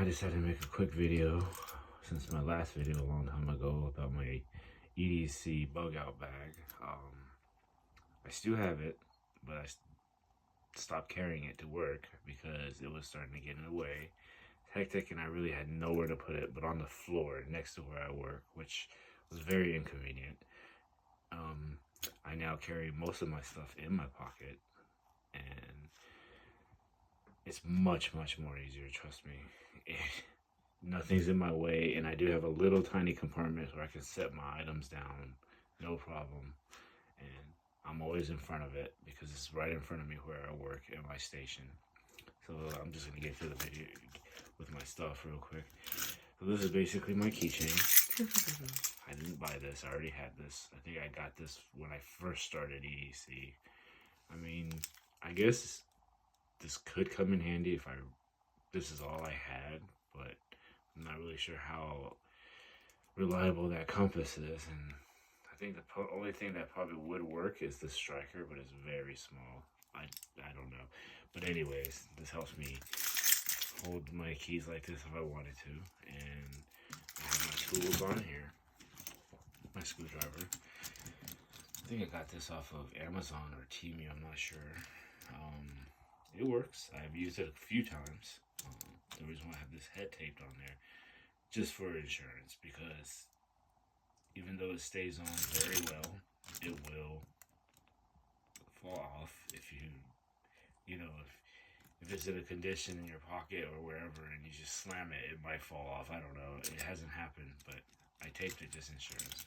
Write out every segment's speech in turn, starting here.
I decided to make a quick video since my last video a long time ago about my EDC bug out bag. I still have it, but I stopped carrying it to work because it was starting to get in the way. Hectic, and I really had nowhere to put it but on the floor next to where I work, which was very inconvenient. I now carry most of my stuff in my pocket, and it's much more easier, trust me. Nothing's in my way, and I do have a little tiny compartment where I can set my items down, no problem. And I'm always in front of it because it's right in front of me where I work at my station. So I'm just gonna get through the video with my stuff real quick. So this is basically my keychain. I didn't buy this, I already had this. I think I got this when I first started EDC. I mean, I guess this could come in handy if this is all I had, but I'm not really sure how reliable that compass is. And I think the only thing that probably would work is the striker, but it's very small. I don't know. But anyways, this helps me hold my keys like this if I wanted to. And I have my tools on here. My screwdriver. I think I got this off of Amazon or Temu, I'm not sure. It works. I've used it a few times. The reason why I have this head taped on there, just for insurance, because even though it stays on very well, it will fall off if if it's in a condition in your pocket or wherever and you just slam it, it might fall off. I don't know. It hasn't happened, but I taped it just insurance.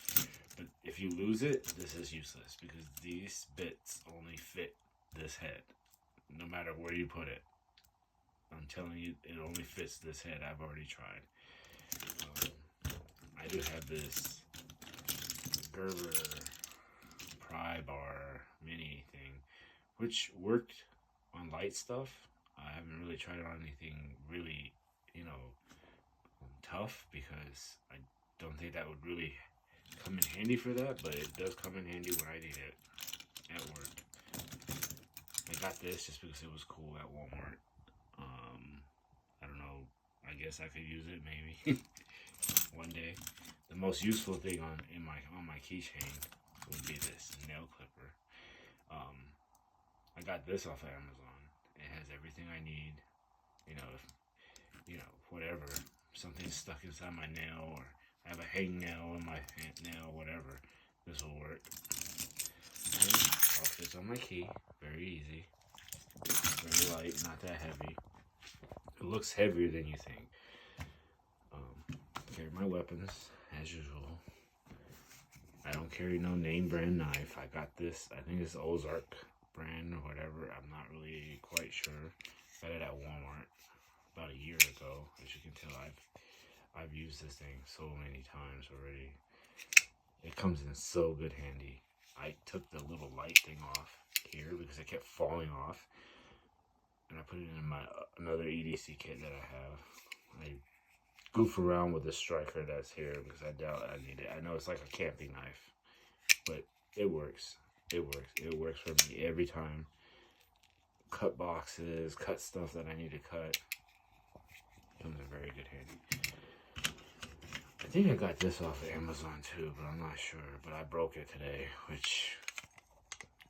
But if you lose it, this is useless because these bits only fit this head, no matter where you put it. I'm telling you, it only fits this head. I've already tried. I do have this Gerber pry bar mini thing, which worked on light stuff. I haven't really tried it on anything really, tough, because I don't think that would really come in handy for that, but it does come in handy when I need it at work. I got this just because it was cool at Walmart. I don't know. I guess I could use it maybe one day. The most useful thing on my keychain would be this nail clipper. I got this off of Amazon. It has everything I need. Whatever. Something's stuck inside my nail, or I have a hangnail in my nail, whatever. This will work. And it all fits on my key. Very easy. Very light, not that heavy. It looks heavier than you think. Carry my weapons as usual. I don't carry no name brand knife. I got this, I think it's Ozark brand or whatever. I'm not really quite sure. Got it at Walmart about a year ago. As you can tell, I've used this thing so many times already. It comes in so good handy. I took the little light thing off here because it kept falling off, and I put it in my another EDC kit that I have. I goof around with the striker that's here because I doubt I need it. I know it's like a camping knife, but it works. It works. It works for me every time. Cut boxes, cut stuff that I need to cut. Comes in very good handy. I think I got this off of Amazon too, but I'm not sure. But I broke it today, which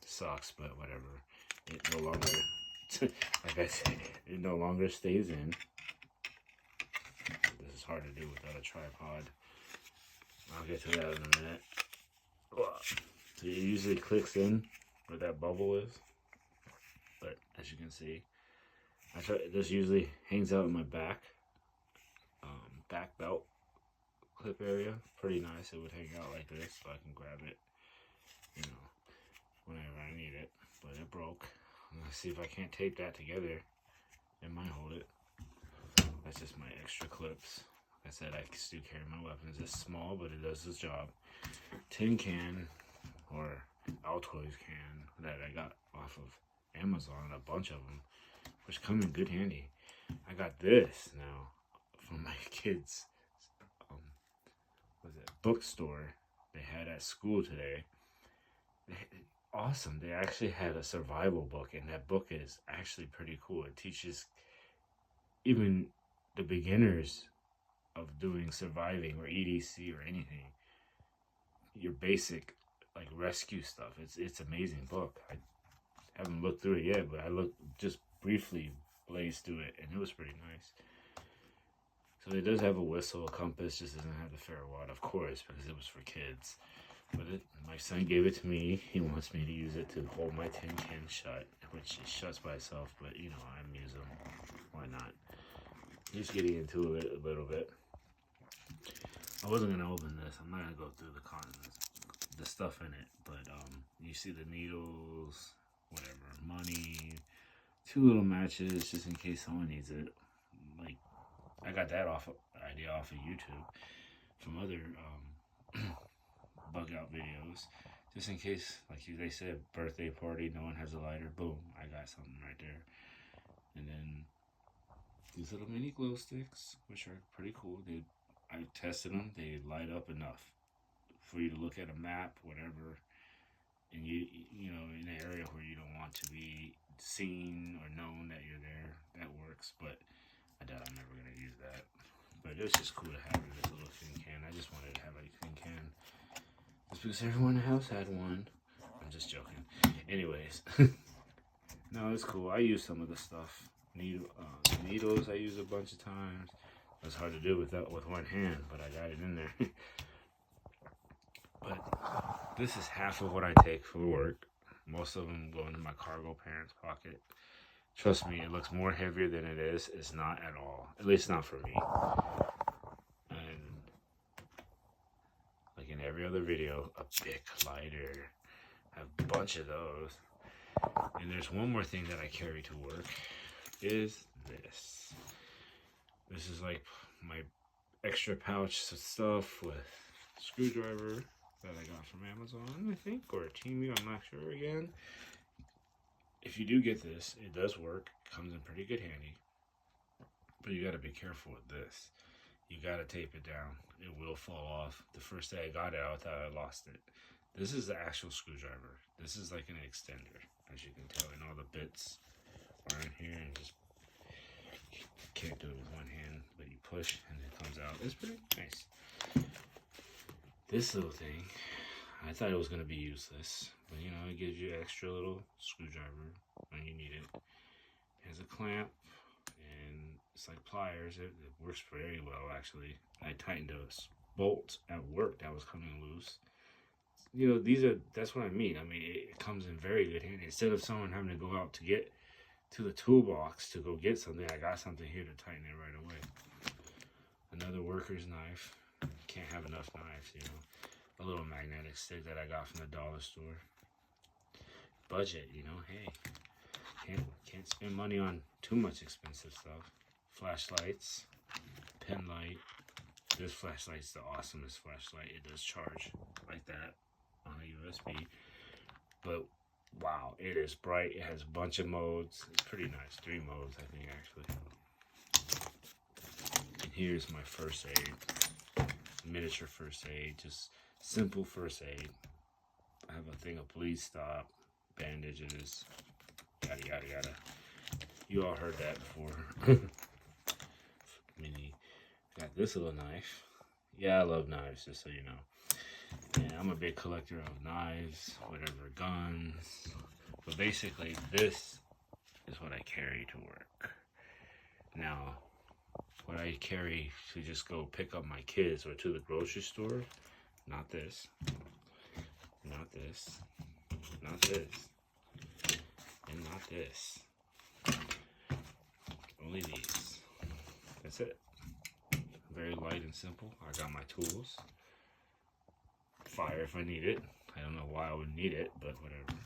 sucks, but whatever. It no longer, like I said, it no longer stays in. This is hard to do without a tripod. I'll get to that in a minute. So it usually clicks in where that bubble is. But as you can see, this usually hangs out in my back belt clip area. Pretty nice. It would hang out like this, so I can grab it, whenever I need it. But it broke. I'm gonna see if I can't tape that together. It might hold it. That's just my extra clips. Like I said, I can still carry my weapons. It's small, but it does its job. Tin can or Altoids can that I got off of Amazon, a bunch of them, which come in good handy. I got this now from my kids' bookstore they had at school today. Awesome. They actually had a survival book, and that book is actually pretty cool. It teaches even the beginners of doing surviving or EDC or anything, your basic like rescue stuff. It's amazing book. I haven't looked through it yet, but I looked just briefly, blazed through it, and it was pretty nice. So it does have a whistle, a compass, just doesn't have the Fairwad, of course, because it was for kids. But my son gave it to me. He wants me to use it to hold my tin can shut, which it shuts by itself, but you know, I'm using them. Why not? Just getting into it a little bit. I wasn't going to open this. I'm not going to go through the stuff in it, but you see the needles, whatever, money, 2 little matches just in case someone needs it. Like, I got that idea off of YouTube from other bug out videos, just in case, like they said, birthday party, no one has a lighter, boom, I got something right there. And then these little mini glow sticks, which are pretty cool. I tested them. They light up enough for you to look at a map, whatever, and you know, in an area where you don't want to be seen or known that you're there. That works, but I doubt I'm never gonna use that. But it was just cool to have this little tin can. I just wanted to have a tin can, just because everyone in the house had one. I'm just joking. Anyways, no, it's cool. I use some of the stuff. Needles I use a bunch of times. It's hard to do with one hand, but I got it in there. But this is half of what I take for work. Most of them go into my cargo pants pocket. Trust me, it looks more heavier than it is. It's not at all. At least not for me. And like in every other video, a big lighter. I have a bunch of those. And there's one more thing that I carry to work. Is this. This is like my extra pouch of stuff with screwdriver that I got from Amazon, I think, or Temu, I'm not sure again. If you do get this, it does work. Comes in pretty good handy. But you gotta be careful with this. You gotta tape it down. It will fall off. The first day I got it, I thought I lost it. This is the actual screwdriver. This is like an extender, as you can tell, and all the bits are in here, and just can't do it with one hand, but you push and it comes out. It's pretty nice. This little thing, I thought it was going to be useless, but you know, it gives you extra little screwdriver when you need it. It has a clamp, and it's like pliers. It works very well, actually. I tightened a bolt at work that was coming loose. You know, that's what I mean. I mean, it comes in very good handy. Instead of someone having to go out to get to the toolbox to go get something, I got something here to tighten it right away. Another worker's knife. Can't have enough knives, you know. A little magnetic stick that I got from the dollar store. Budget, you know. Hey, can't spend money on too much expensive stuff. Flashlights, pen light. This flashlight's the awesomest flashlight. It does charge like that on a USB, but wow, it is bright. It has a bunch of modes. It's pretty nice. 3 modes, I think, actually. And here's my first aid. Miniature first aid. Just simple first aid. I have a thing of bleed stop, bandages, yada, yada, yada. You all heard that before. Mini. Got this little knife. Yeah, I love knives, just so you know. And I'm a big collector of knives, whatever, guns. But basically, this is what I carry to work. Now, what I carry to just go pick up my kids or to the grocery store, not this, not this, not this, and not this. Only these. That's it. Very light and simple. I got my tools. Fire if I need it. I don't know why I would need it, but whatever.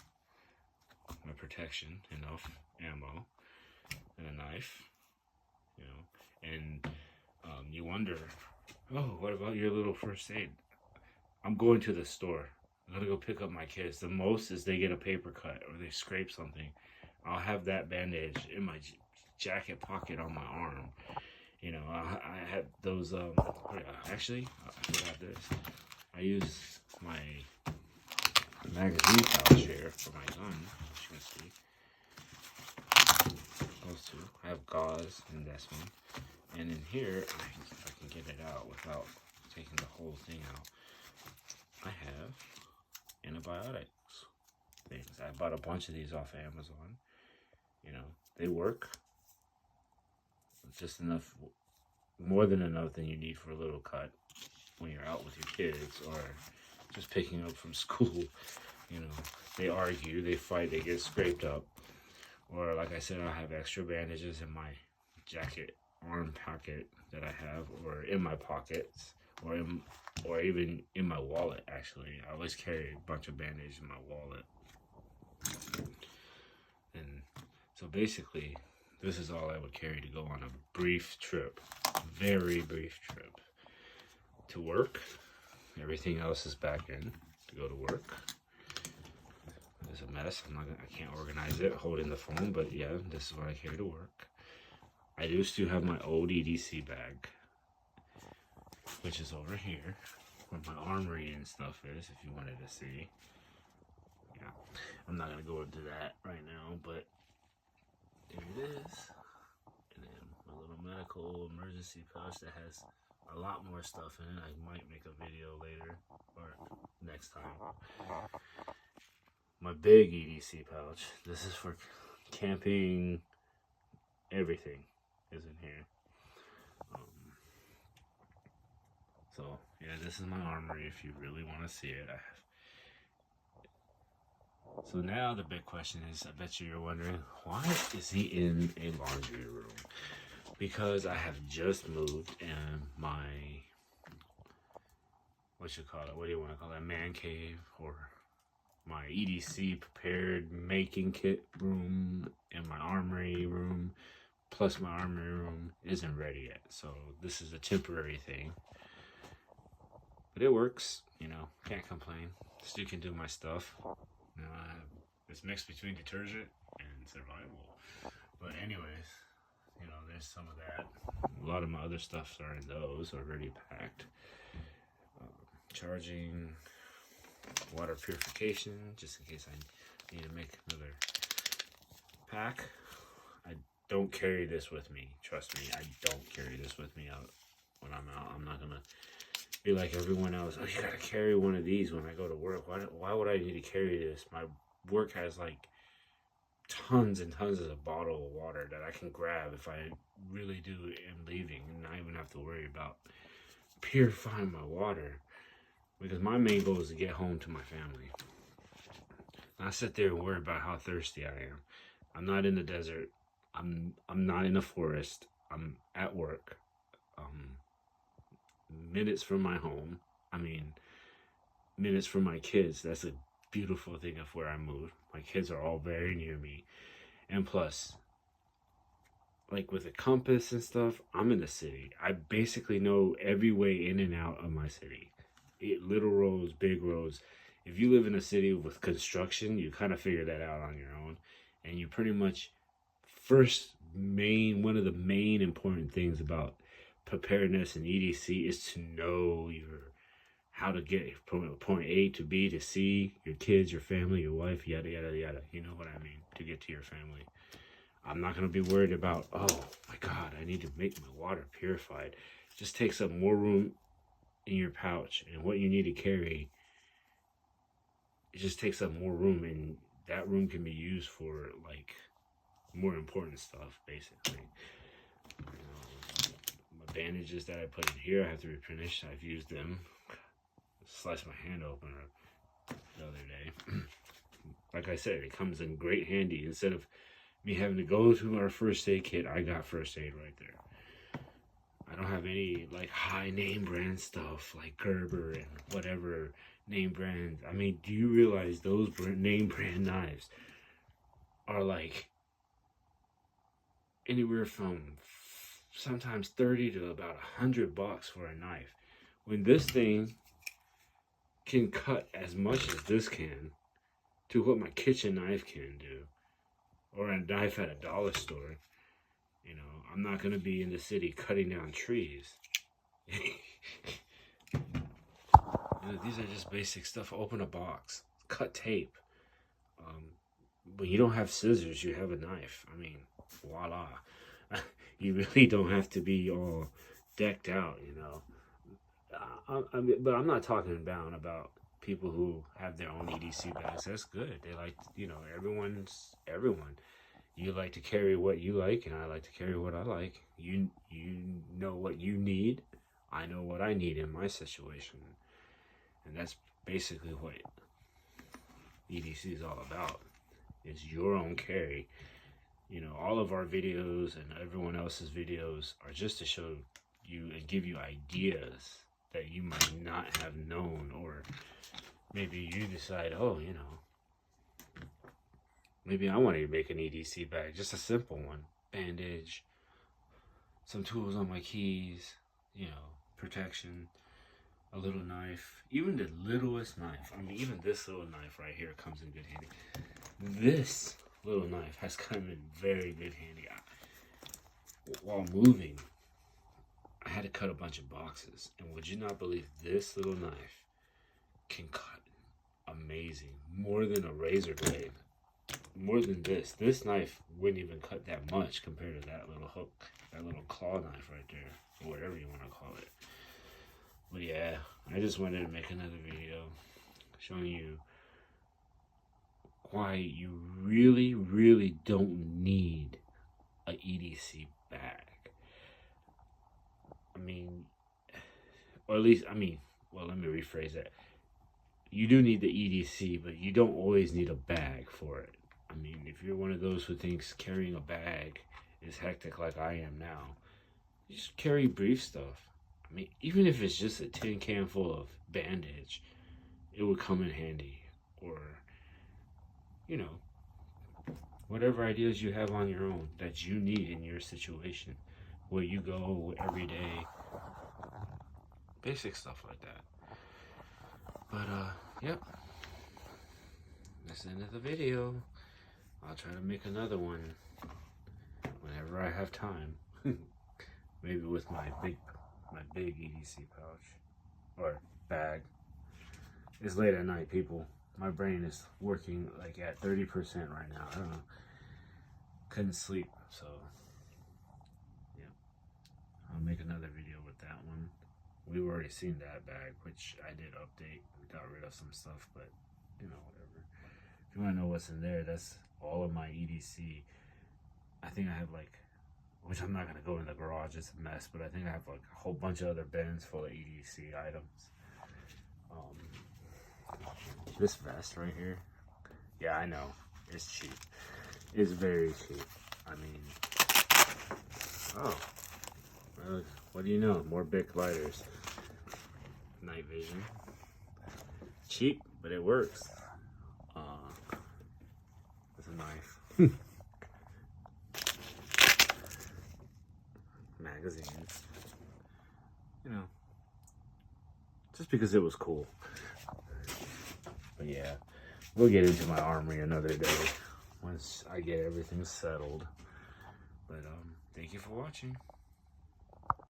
My protection, enough ammo, and a knife, you know. And you wonder, oh, what about your little first aid? I'm going to the store. I'm gonna go pick up my kids. The most is they get a paper cut or they scrape something. I'll have that bandage in my jacket pocket on my arm. You know, I had those, actually, I forgot this. I use my magazine pouch here for my gun, as you can see. Those two. I have gauze in this one. And in here, if I can get it out without taking the whole thing out, I have antibiotics things. I bought a bunch of these off of Amazon. You know, they work. It's just enough, more than enough than you need for a little cut when you're out with your kids or just picking up from school. You know, they argue, they fight, they get scraped up. Or like I said, I have extra bandages in my jacket arm pocket that I have, or in my pockets, or even in my wallet. Actually, I always carry a bunch of bandages in my wallet. And so basically, this is all I would carry to go on a brief trip, very brief trip to work. Everything else is back in to go to work. It's a mess. I can't organize it holding the phone, but yeah, this is what I carry to work. I do still have my old EDC bag, which is over here, where my armory and stuff is, if you wanted to see. Yeah, I'm not gonna go into that right now, but there it is. And then my little medical emergency pouch that has a lot more stuff in it. I might make a video later or next time. My big EDC pouch. This is for camping. Everything is in here. So yeah, this is my armory if you really want to see it. So now the big question is, I bet you're wondering, why is he in a laundry room? Because I have just moved and my, what do you want to call it, man cave, or my EDC prepared making kit room and my armory room, plus my armory room, isn't ready yet. So this is a temporary thing. But it works, you know, can't complain. Still can do my stuff. You know, it's mixed between detergent and survival. But anyways, you know, there's some of that. A lot of my other stuffs are in those, already packed. Charging, water purification, just in case I need to make another pack. I don't carry this with me. Trust me, I don't carry this with me out when I'm out. I'm not gonna be like everyone else. Oh, you gotta carry one of these when I go to work. Why would I need to carry this? My work has like tons and tons of bottle of water that I can grab if I really do am leaving, and not even have to worry about purifying my water. Because my main goal is to get home to my family. Not sit there and worry about how thirsty I am. I'm not in the desert. I'm not in a forest. I'm at work. Minutes from my home. I mean, minutes from my kids. That's a beautiful thing of where I moved. My kids are all very near me. And plus, like with a compass and stuff, I'm in the city. I basically know every way in and out of my city. Little roads, big roads. If you live in a city with construction, you kind of figure that out on your own. And you pretty much, one of the main important things about preparedness and EDC is to know how to get from point A to B to C, your kids, your family, your wife, yada, yada, yada. You know what I mean, to get to your family. I'm not going to be worried about, oh my God, I need to make my water purified. It just takes up more room in your pouch, and what you need to carry, it just takes up more room, and that room can be used for like more important stuff, basically. My bandages that I put in here, I have to replenish. I've used them. Sliced my hand open the other day. Like I said, it comes in great handy. Instead of me having to go to our first aid kit, I got first aid right there. I don't have any like high name brand stuff like Gerber and whatever name brand. I mean, do you realize those name brand knives are like anywhere from sometimes 30 to about $100 for a knife? When this thing can cut as much as this can to what my kitchen knife can do, or a knife at a dollar store. You know, I'm not going to be in the city cutting down trees. You know, these are just basic stuff. Open a box, cut tape. When you don't have scissors, you have a knife. I mean, voila. You really don't have to be all decked out, you know. But I'm not talking down about people who have their own EDC bags. That's good. They like, you know, everyone. You like to carry what you like, and I like to carry what I like. You know what you need. I know what I need in my situation, and that's basically what EDC is all about. It's your own carry. You know, all of our videos and everyone else's videos are just to show you and give you ideas that you might not have known, or maybe you decide, oh, you know, maybe I want to make an EDC bag, just a simple one. Bandage, some tools on my keys, you know, protection, a little knife, even the littlest knife. I mean, even this little knife right here comes in good handy. This little knife has come in very good handy. While moving, I had to cut a bunch of boxes, and would you not believe this little knife can cut amazing, more than a razor blade, more than this. This knife wouldn't even cut that much compared to that little hook, that little claw knife right there, or whatever you want to call it. But yeah, I just wanted to make another video showing you why you really don't need a EDC bag. I mean, or at least, well, let me rephrase that. You do need the EDC, but you don't always need a bag for it. I mean, if you're one of those who thinks carrying a bag is hectic like I am now, you just carry brief stuff. I mean, even if it's just a tin can full of bandage, it would come in handy. Or, you know, whatever ideas you have on your own that you need in your situation, where you go every day, basic stuff like that. But yep, that's the end of the video. I'll try to make another one whenever I have time. Maybe with my big EDC pouch or bag. It's late at night, people. My brain is working like at 30% right now. I don't know. Couldn't sleep, so yeah. I'll make another video with that one. We've already seen that bag, which I did update. We got rid of some stuff, but you know, whatever. If you want to know what's in there, that's all of my EDC. I think I have like, which I'm not going to go in the garage, it's a mess, but I think I have like a whole bunch of other bins full of EDC items. This vest right here, yeah, I know, it's cheap. It's very cheap. I mean, oh, well, what do you know? More Bic lighters. Night vision. Cheap, but it works. It's a knife. Magazines. You know, just because it was cool. But yeah, we'll get into my armory another day once I get everything settled. But thank you for watching.